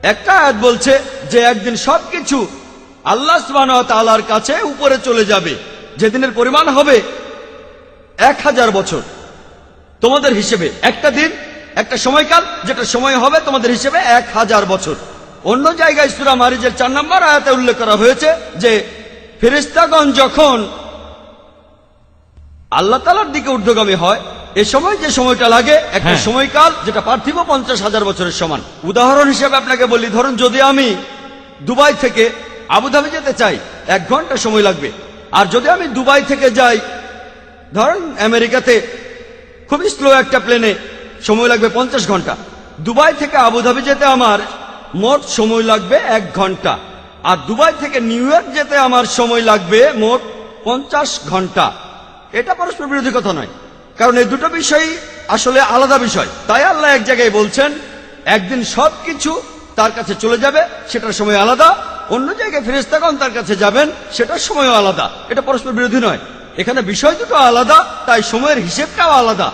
একটা আয়াত বলছে যে একদিন সবকিছু আল্লাহ সুবহানাহু ওয়া তাআলার কাছে উপরে চলে যাবে, যেদিনের পরিমাণ হবে 1000 বছর তোমাদের হিসেবে। একটা দিন, একটা সময়কাল, যেটা সময় হবে তোমাদের হিসেবে 1000 বছর। অন্য জায়গায় সূরা মারিজের 4 নম্বর আয়াতে উল্লেখ করা হয়েছে যে ফেরেশতাগণ যখন আল্লাহ তাআলার দিকে ঊর্ধ্বগামী হয়, এ সময় যে সময়টা লাগে একটা সময়কাল, যেটা পার্থিব 50,000 বছরের সমান। উদাহরণ হিসেবে আপনাকে বলি, ধরুন যদি আমি দুবাই থেকে আবুধাবি যেতে চাই 1 ঘন্টা সময় লাগবে, আর যদি আমি দুবাই থেকে যাই ধরুন আমেরিকাতে খুবই স্লো একটা প্লেনে, সময় লাগবে 50 ঘন্টা। দুবাই থেকে আবুধাবি যেতে আমার মোট সময় লাগবে 1 ঘন্টা, আর দুবাই থেকে নিউ ইয়র্ক যেতে আমার সময় লাগবে মোট 50 ঘন্টা। এটা পরস্পর বিরোধী কথা নয়, কারণ এই দুটো বিষয়ই আসলে আলাদা বিষয়। তাই আল্লাহ এক জায়গায় বলছেন একদিন সবকিছু তার কাছে চলে যাবে, সেটার সময় আলাদা। অন্য জায়গায় ফেরেশতাগণ তার কাছে যাবেন, সেটার সময়ও আলাদা। এটা পরস্পর বিরোধী নয়, এখানে বিষয় দুটো আলাদা, তাই সময়ের হিসেবটাও আলাদা।